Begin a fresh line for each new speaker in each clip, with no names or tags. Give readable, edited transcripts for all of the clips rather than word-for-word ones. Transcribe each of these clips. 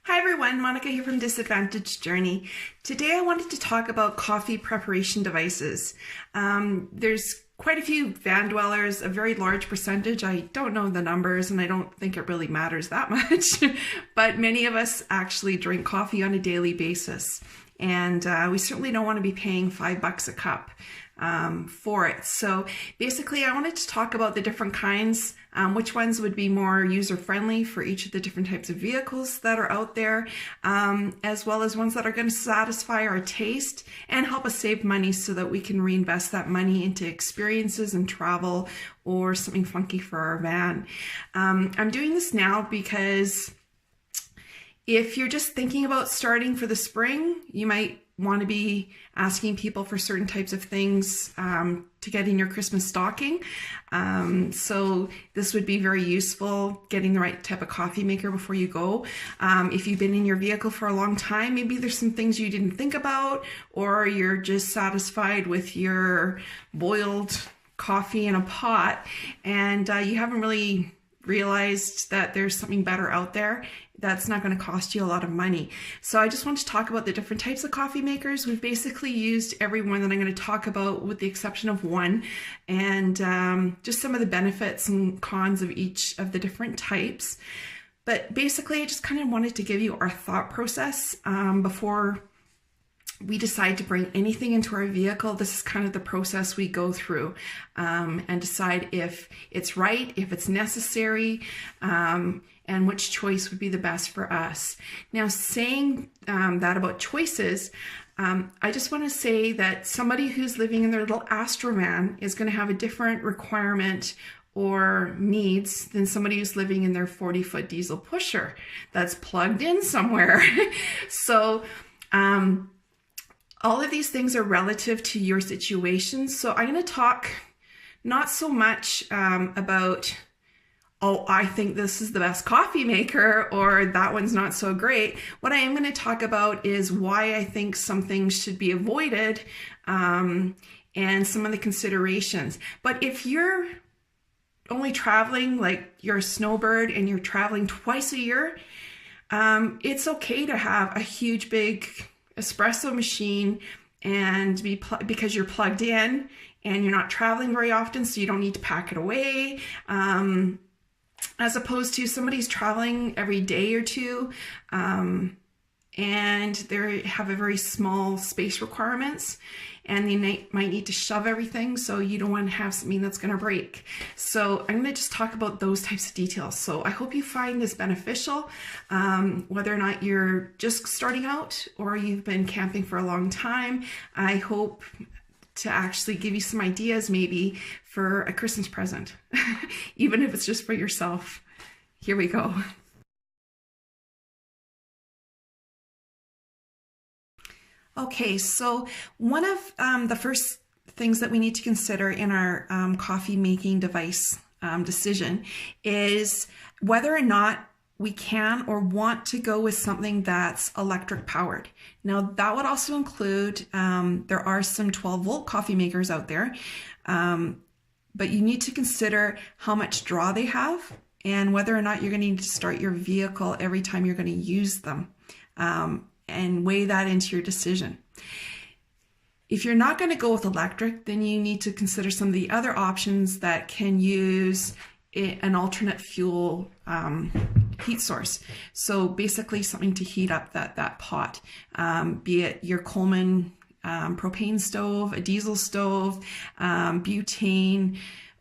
Hi everyone, Monica here from Disadvantaged Journey. Today I wanted to talk about coffee preparation devices. There's quite a few van dwellers, a very large percentage. I don't know the numbers and I don't think it really matters that much, but many of us actually drink coffee on a daily basis. And we certainly don't want to be paying $5 a cup for it. So basically I wanted to talk about the different kinds, which ones would be more user-friendly for each of the different types of vehicles that are out there, as well as ones that are going to satisfy our taste and help us save money so that we can reinvest that money into experiences and travel or something funky for our van. I'm doing this now because if you're just thinking about starting for the spring, you might want to be asking people for certain types of things to get in your Christmas stocking. So this would be very useful, getting the right type of coffee maker before you go. If you've been in your vehicle for a long time, maybe there's some things you didn't think about, or you're just satisfied with your boiled coffee in a pot and you haven't really realized that there's something better out there that's not going to cost you a lot of money. So I just want to talk about the different types of coffee makers. We've basically used every one that I'm going to talk about with the exception of one, and just some of the benefits and cons of each of the different types. But basically I just kind of wanted to give you our thought process before we decide to bring anything into our vehicle. This is kind of the process we go through and decide if it's right, if it's necessary, and which choice would be the best for us. Now, saying that about choices, I just want to say that somebody who's living in their little Astrovan is going to have a different requirement or needs than somebody who's living in their 40-foot diesel pusher that's plugged in somewhere. So, all of these things are relative to your situation. So I'm going to talk not so much about, oh, I think this is the best coffee maker or that one's not so great. What I am going to talk about is why I think some things should be avoided and some of the considerations. But if you're only traveling, like you're a snowbird and you're traveling twice a year, it's okay to have a huge, big espresso machine and because you're plugged in and you're not traveling very often, so you don't need to pack it away, as opposed to somebody's traveling every day or two and they have a very small space requirements and they might need to shove everything, so you don't want to have something that's going to break. So I'm going to just talk about those types of details. So I hope you find this beneficial, whether or not you're just starting out or you've been camping for a long time. I hope to actually give you some ideas maybe for a Christmas present, even if it's just for yourself. Here we go. Okay, so one of the first things that we need to consider in our coffee making device decision is whether or not we can or want to go with something that's electric powered. Now that would also include, there are some 12-volt coffee makers out there, but you need to consider how much draw they have and whether or not you're going to need to start your vehicle every time you're going to use them. And weigh that into your decision. If you're not going to go with electric, then you need to consider some of the other options that can use an alternate fuel heat source. So basically something to heat up that pot, be it your Coleman propane stove, a diesel stove, butane,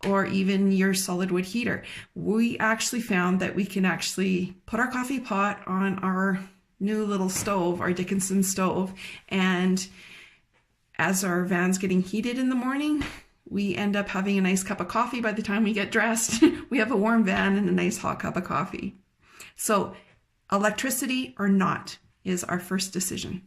or even your solid wood heater. We actually found that we can actually put our coffee pot on our new little stove, our Dickinson stove, and as our van's getting heated in the morning, we end up having a nice cup of coffee by the time we get dressed. We have a warm van and a nice hot cup of coffee. So electricity or not is our first decision.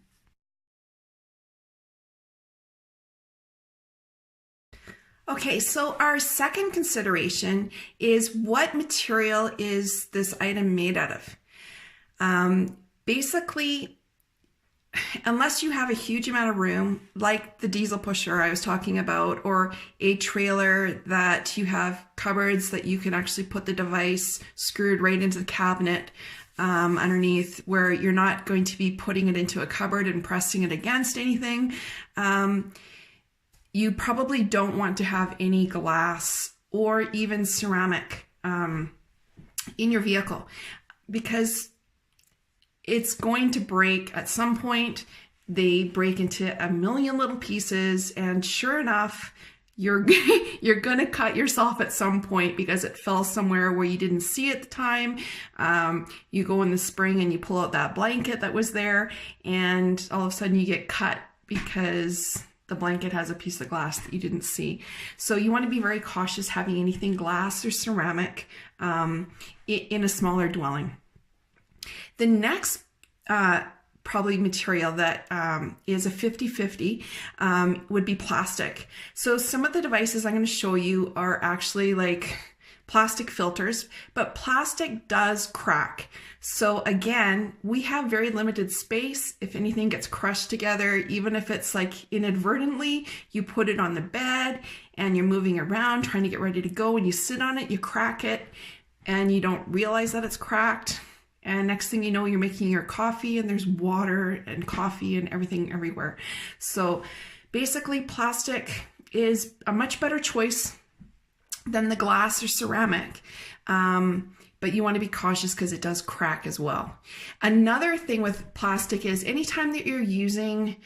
Okay, so our second consideration is what material is this item made out of? Basically, unless you have a huge amount of room, like the diesel pusher I was talking about, or a trailer that you have cupboards that you can actually put the device screwed right into the cabinet underneath, where you're not going to be putting it into a cupboard and pressing it against anything. You probably don't want to have any glass or even ceramic in your vehicle, because it's going to break at some point. They break into a million little pieces, and sure enough, you're going to cut yourself at some point because it fell somewhere where you didn't see at the time. You go in the spring and you pull out that blanket that was there, and all of a sudden you get cut because the blanket has a piece of glass that you didn't see. So you want to be very cautious having anything glass or ceramic in a smaller dwelling. The next probably material that is a 50-50 would be plastic. So some of the devices I'm going to show you are actually like plastic filters, but plastic does crack. So again, we have very limited space. If anything gets crushed together, even if it's like inadvertently, you put it on the bed and you're moving around trying to get ready to go, and you sit on it, you crack it, and you don't realize that it's cracked. And next thing you know, you're making your coffee and there's water and coffee and everything everywhere. So basically, plastic is a much better choice than the glass or ceramic. But you want to be cautious because it does crack as well. Another thing with plastic is anytime that you're using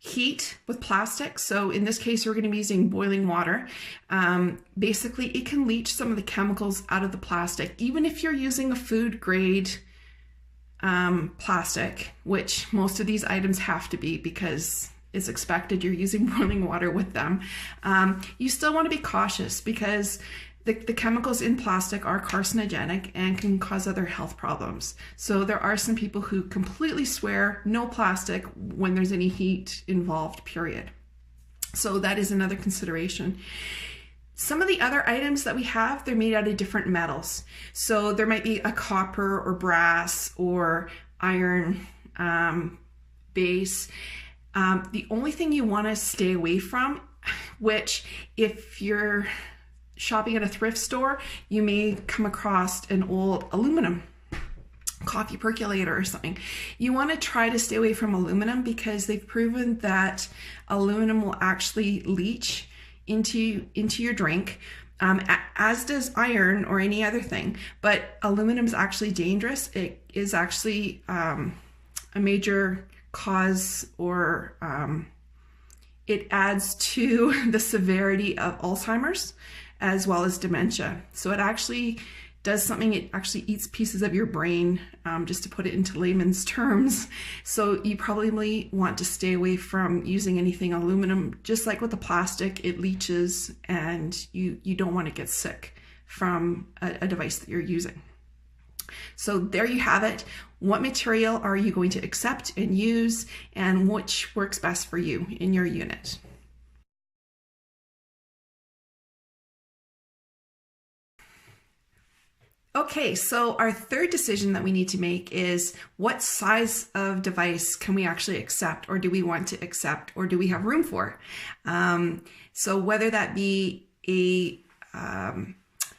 heat with plastic, so in this case we're going to be using boiling water, basically it can leach some of the chemicals out of the plastic. Even if you're using a food grade plastic, which most of these items have to be because it's expected you're using boiling water with them, you still want to be cautious because the chemicals in plastic are carcinogenic and can cause other health problems. So there are some people who completely swear no plastic when there's any heat involved, period. So that is another consideration. Some of the other items that we have, they're made out of different metals. So there might be a copper or brass or iron base. The only thing you want to stay away from, which if you're shopping at a thrift store, you may come across an old aluminum coffee percolator or something. You want to try to stay away from aluminum because they've proven that aluminum will actually leach into your drink, as does iron or any other thing. But aluminum is actually dangerous. It is actually a major cause, or it adds to the severity of Alzheimer's as well as dementia. So it actually does something, it actually eats pieces of your brain, just to put it into layman's terms. So you probably want to stay away from using anything aluminum. Just like with the plastic, it leaches and you don't want to get sick from a device that you're using. So there you have it. What material are you going to accept and use, and which works best for you in your unit? Okay, so our third decision that we need to make is what size of device can we actually accept, or do we want to accept, or do we have room for? So whether that be a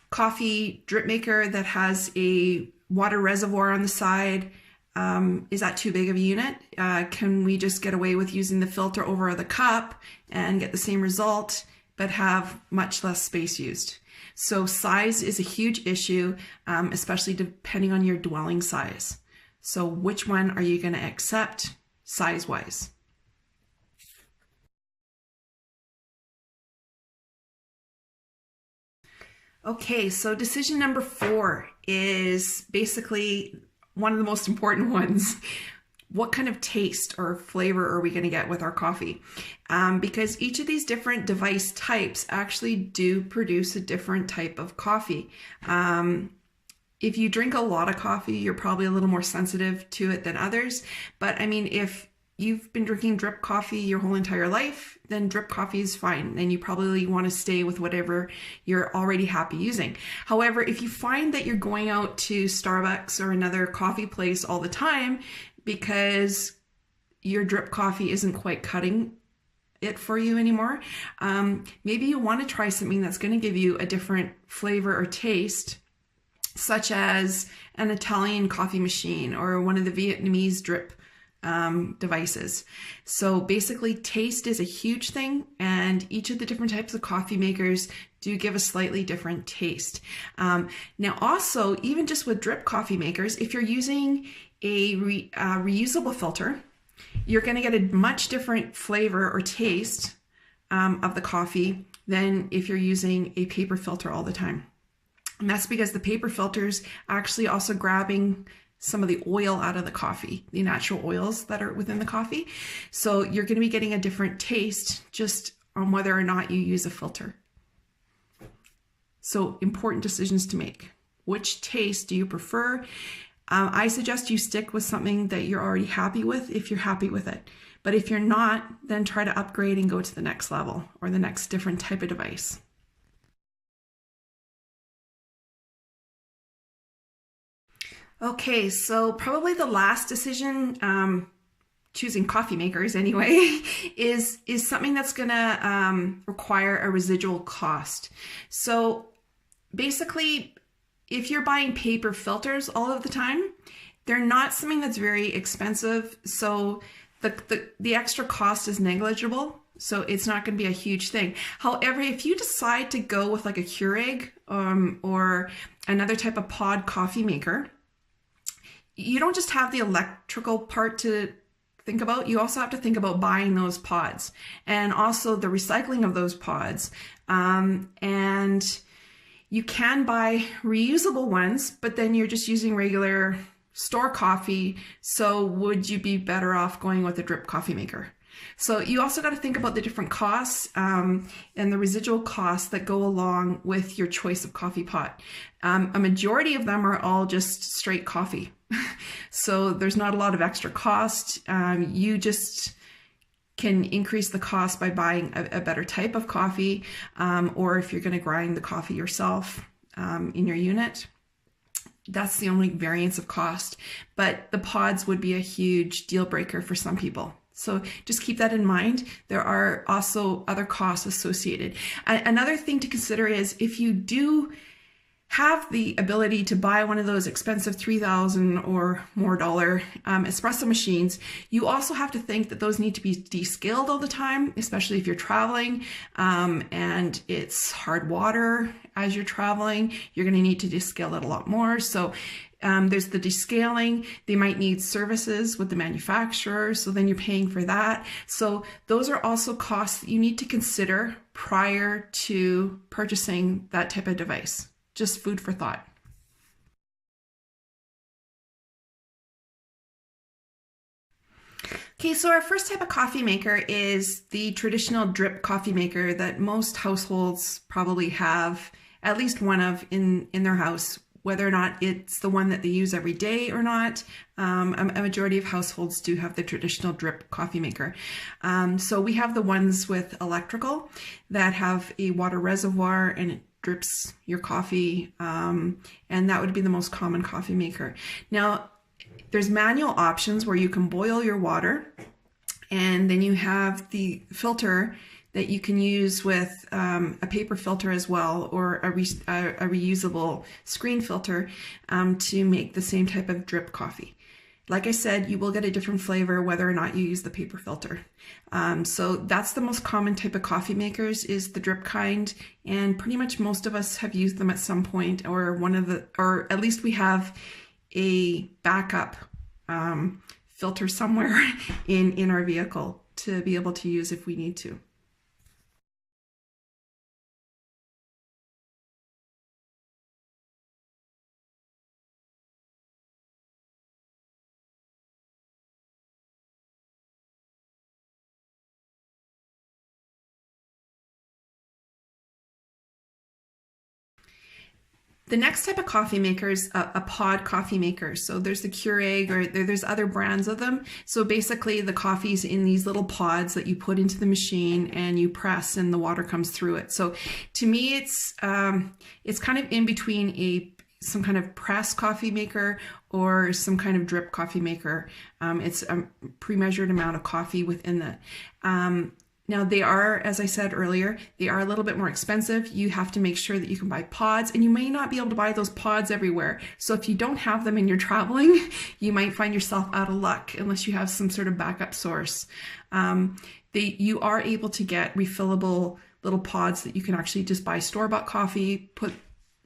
coffee drip maker that has a water reservoir on the side, is that too big of a unit? Can we just get away with using the filter over the cup and get the same result but have much less space used? So size is a huge issue, especially depending on your dwelling size. So which one are you going to accept size-wise? Okay, so decision number 4 is basically one of the most important ones. What kind of taste or flavor are we going to get with our coffee? Because each of these different device types actually do produce a different type of coffee. If you drink a lot of coffee, you're probably a little more sensitive to it than others. But I mean, if you've been drinking drip coffee your whole entire life, then drip coffee is fine. And you probably want to stay with whatever you're already happy using. However, if you find that you're going out to Starbucks or another coffee place all the time, because your drip coffee isn't quite cutting it for you anymore. Maybe you want to try something that's going to give you a different flavor or taste, such as an Italian coffee machine or one of the Vietnamese drip devices. So basically, taste is a huge thing, and each of the different types of coffee makers do give a slightly different taste. Now also, even just with drip coffee makers, if you're using a reusable filter, you're going to get a much different flavor or taste of the coffee than if you're using a paper filter all the time. And that's because the paper filters actually also grabbing some of the oil out of the coffee, the natural oils that are within the coffee. So you're going to be getting a different taste just on whether or not you use a filter. So important decisions to make. Which taste do you prefer? I suggest you stick with something that you're already happy with if you're happy with it. But if you're not, then try to upgrade and go to the next level or the next different type of device. Okay, so probably the last decision, choosing coffee makers anyway, is something that's gonna require a residual cost. So basically, if you're buying paper filters all of the time, they're not something that's very expensive. So the extra cost is negligible. So it's not going to be a huge thing. However, if you decide to go with like a Keurig or another type of pod coffee maker, you don't just have the electrical part to think about. You also have to think about buying those pods and also the recycling of those pods. And you can buy reusable ones, but then you're just using regular store coffee. So would you be better off going with a drip coffee maker? So you also got to think about the different costs and the residual costs that go along with your choice of coffee pot. A majority of them are all just straight coffee. So there's not a lot of extra cost. You just can increase the cost by buying a better type of coffee, or if you're going to grind the coffee yourself in your unit. That's the only variance of cost, but the pods would be a huge deal breaker for some people. So just keep that in mind. There are also other costs associated. Another thing to consider is if you do have the ability to buy one of those expensive $3,000 or more espresso machines, you also have to think that those need to be descaled all the time, especially if you're traveling and it's hard water as you're traveling. You're going to need to descale it a lot more. So there's the descaling. They might need services with the manufacturer, so then you're paying for that. So those are also costs that you need to consider prior to purchasing that type of device. Just food for thought. Okay, so our first type of coffee maker is the traditional drip coffee maker that most households probably have at least one of in their house. Whether or not it's the one that they use every day or not, a majority of households do have the traditional drip coffee maker. So we have the ones with electrical that have a water reservoir and it drips your coffee, and that would be the most common coffee maker. Now, there's manual options where you can boil your water, and then you have the filter that you can use with a paper filter as well, or a reusable screen filter to make the same type of drip coffee. Like I said, you will get a different flavor whether or not you use the paper filter. So that's the most common type of coffee makers, is the drip kind, and pretty much most of us have used them at some point, or or at least we have a backup filter somewhere in our vehicle to be able to use if we need to. The next type of coffee maker is a pod coffee maker. So there's the Keurig, or there's other brands of them. So basically the coffee's in these little pods that you put into the machine and you press and the water comes through it. So to me, it's kind of in between some kind of press coffee maker or some kind of drip coffee maker. It's a pre-measured amount of coffee within that. Now they are, as I said earlier, they are a little bit more expensive. You have to make sure that you can buy pods, and you may not be able to buy those pods everywhere. So if you don't have them and you're traveling, you might find yourself out of luck unless you have some sort of backup source. You are able to get refillable little pods that you can actually just buy store-bought coffee,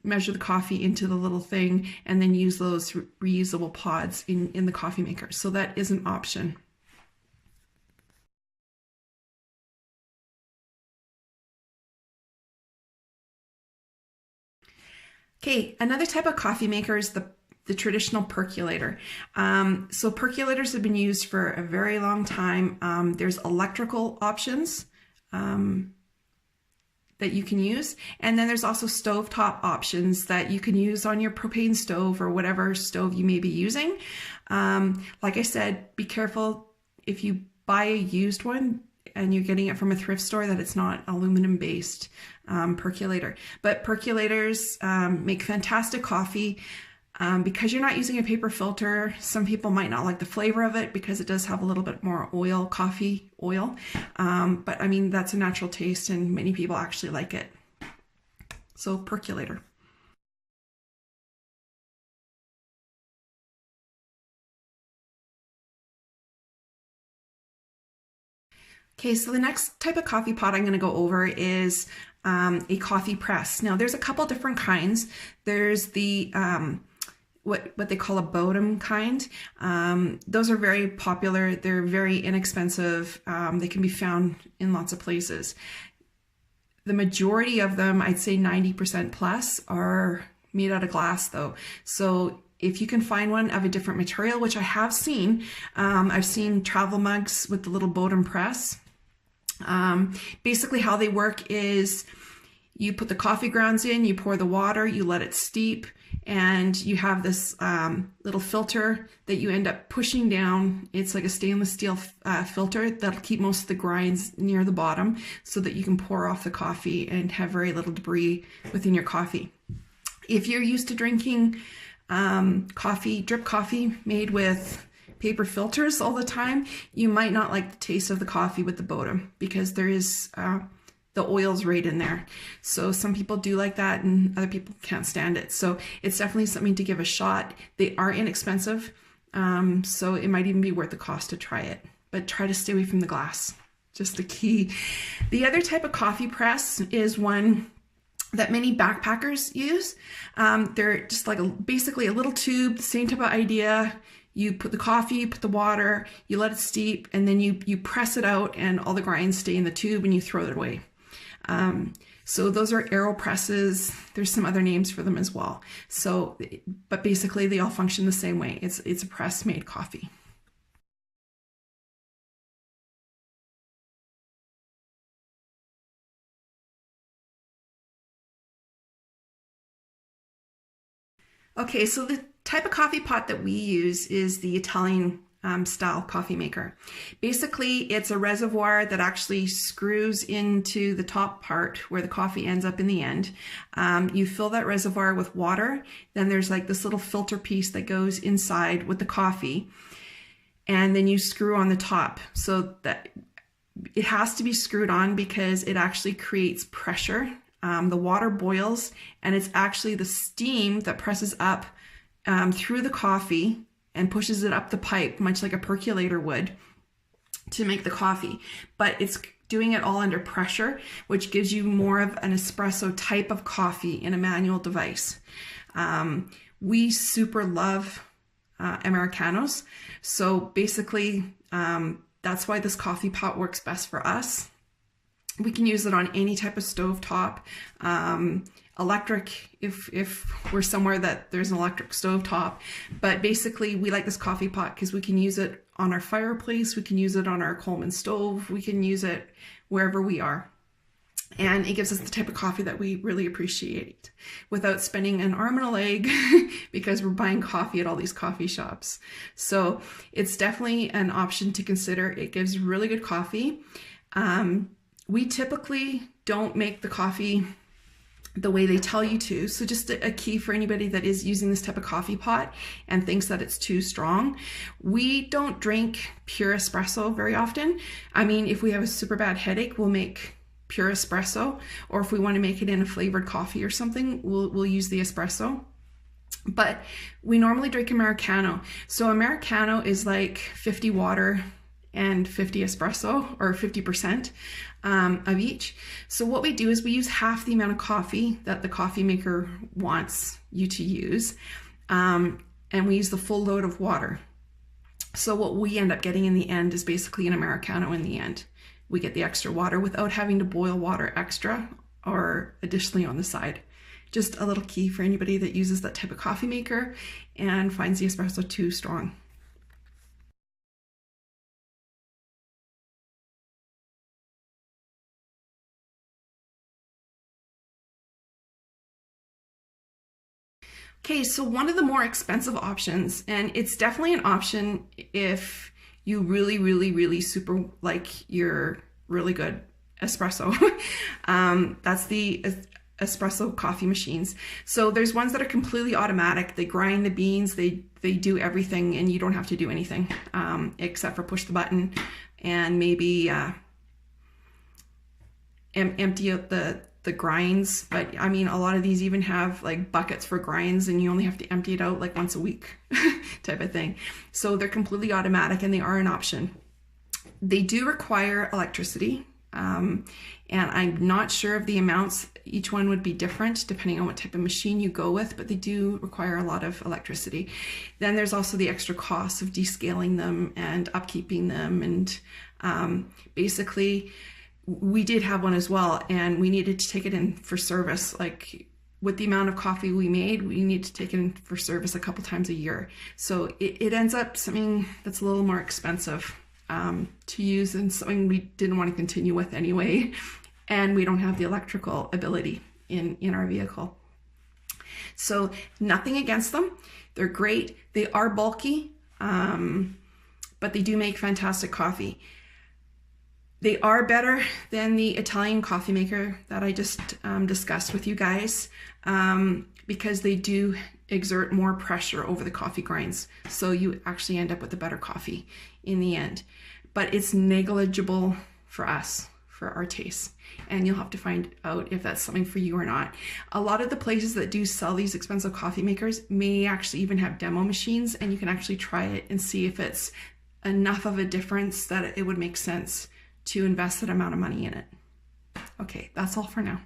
measure the coffee into the little thing, and then use those reusable pods in the coffee maker. So that is an option. Okay, another type of coffee maker is the traditional percolator. So percolators have been used for a very long time. There's electrical options that you can use, and then there's also stovetop options that you can use on your propane stove or whatever stove you may be using. Like I said, be careful if you buy a used one and you're getting it from a thrift store that it's not aluminum based percolator. But percolators make fantastic coffee. Because you're not using a paper filter, some people might not like the flavor of it because it does have a little bit more oil, coffee oil. But I mean, that's a natural taste and many people actually like it. So percolator. Okay, so the next type of coffee pot I'm going to go over is a coffee press. Now there's a couple different kinds. There's the what they call a Bodum kind. Those are very popular. They're very inexpensive. They can be found in lots of places. The majority of them, I'd say 90% plus, are made out of glass though. So if you can find one of a different material, which I have seen, I've seen travel mugs with the little Bodum press. Basically how they work is you put the coffee grounds in, you pour the water, you let it steep, and you have this little filter that you end up pushing down. It's like a stainless steel filter that'll keep most of the grinds near the bottom so that you can pour off the coffee and have very little debris within your coffee. If you're used to drinking coffee, drip coffee made with paper filters all the time, you might not like the taste of the coffee with the Bodum because there is the oil's right in there. So some people do like that and other people can't stand it. So it's definitely something to give a shot. They are inexpensive, so it might even be worth the cost to try it, but try to stay away from the glass. Just the key. The other type of coffee press is one that many backpackers use. They're just like basically a little tube, the same type of idea. You put the coffee, you put the water, you let it steep, and then you press it out and all the grinds stay in the tube and you throw it away. So those are AeroPresses. There's some other names for them as well. So, but basically they all function the same way. It's a press made coffee. Okay, so the type of coffee pot that we use is the Italian style coffee maker. Basically, it's a reservoir that actually screws into the top part where the coffee ends up in the end. You fill that reservoir with water, then there's like this little filter piece that goes inside with the coffee, and then you screw on the top. So that it has to be screwed on because it actually creates pressure. The water boils, and it's actually the steam that presses up through the coffee and pushes it up the pipe, much like a percolator would, to make the coffee. But it's doing it all under pressure, which gives you more of an espresso type of coffee in a manual device. We super love Americanos. So basically, that's why this coffee pot works best for us. We can use it on any type of stovetop, electric if we're somewhere that there's an electric stovetop. But basically we like this coffee pot because we can use it on our fireplace, we can use it on our Coleman stove, we can use it wherever we are. And it gives us the type of coffee that we really appreciate without spending an arm and a leg because we're buying coffee at all these coffee shops. So it's definitely an option to consider. It gives really good coffee. We typically don't make the coffee the way they tell you to. So just a key for anybody that is using this type of coffee pot and thinks that it's too strong. We don't drink pure espresso very often. I mean, if we have a super bad headache, we'll make pure espresso, or if we want to make it in a flavored coffee or something, we'll use the espresso. But we normally drink Americano. So Americano is like 50 water and 50 espresso, or 50% of each. So what we do is we use half the amount of coffee that the coffee maker wants you to use, and we use the full load of water. So what we end up getting in the end is basically an Americano in the end. We get the extra water without having to boil water extra or additionally on the side. Just a little key for anybody that uses that type of coffee maker and finds the espresso too strong. Okay, so one of the more expensive options, and it's definitely an option if you really super like your really good espresso. That's the espresso coffee machines. So there's ones that are completely automatic. They grind the beans, they do everything, and you don't have to do anything except for push the button and maybe empty out the grinds. But I mean, a lot of these even have like buckets for grinds, and you only have to empty it out like once a week type of thing. So they're completely automatic and they are an option. They do require electricity, and I'm not sure of the amounts. Each one would be different depending on what type of machine you go with, but they do require a lot of electricity. Then there's also the extra cost of descaling them and upkeeping them, and basically we did have one as well, and we needed to take it in for service. Like with the amount of coffee we made, we need to take it in for service a couple times a year. So it ends up something that's a little more expensive to use, and something we didn't want to continue with anyway. And we don't have the electrical ability in our vehicle. So nothing against them. They're great. They are bulky, but they do make fantastic coffee. They are better than the Italian coffee maker that I just discussed with you guys, because they do exert more pressure over the coffee grinds. So you actually end up with a better coffee in the end. But it's negligible for us, for our tastes. And you'll have to find out if that's something for you or not. A lot of the places that do sell these expensive coffee makers may actually even have demo machines, and you can actually try it and see if it's enough of a difference that it would make sense to invest that amount of money in it. Okay, that's all for now.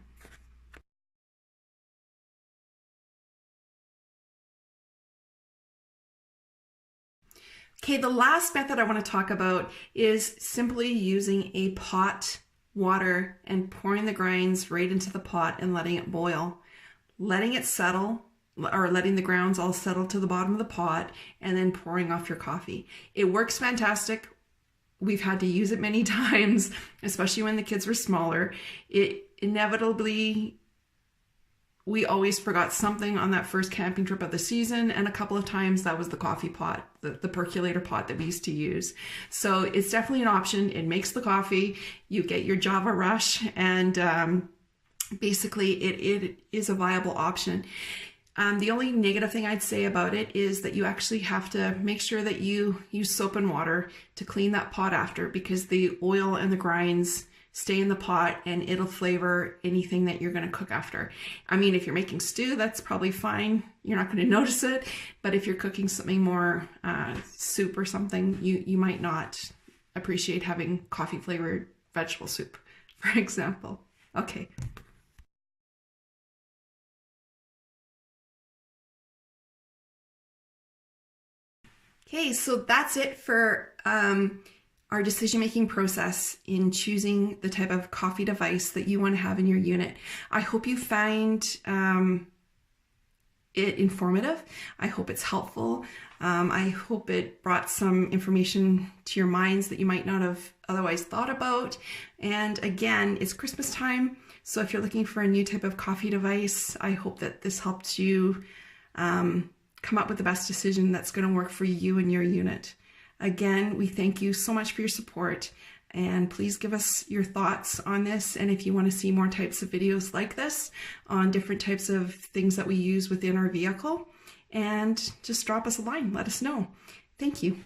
Okay, the last method I want to talk about is simply using a pot, water, and pouring the grinds right into the pot and letting it boil. Letting it settle, or letting the grounds all settle to the bottom of the pot, and then pouring off your coffee. It works fantastic. We've had to use it many times, especially when the kids were smaller. It inevitably, we always forgot something on that first camping trip of the season, and a couple of times that was the coffee pot, the percolator pot that we used to use. So it's definitely an option. It makes the coffee, you get your Java Rush, and basically it is a viable option. The only negative thing I'd say about it is that you actually have to make sure that you use soap and water to clean that pot after, because the oil and the grinds stay in the pot and it'll flavor anything that you're going to cook after. I mean, if you're making stew, that's probably fine. You're not going to notice it. But if you're cooking something more soup or something, you might not appreciate having coffee flavored vegetable soup, for example. Okay. Okay, so that's it for our decision-making process in choosing the type of coffee device that you want to have in your unit. I hope you find it informative. I hope it's helpful. I hope it brought some information to your minds that you might not have otherwise thought about. And again, it's Christmas time, so if you're looking for a new type of coffee device, I hope that this helped you come up with the best decision that's going to work for you and your unit. Again, we thank you so much for your support. And please give us your thoughts on this. And if you want to see more types of videos like this on different types of things that we use within our vehicle, and just drop us a line, let us know. Thank you.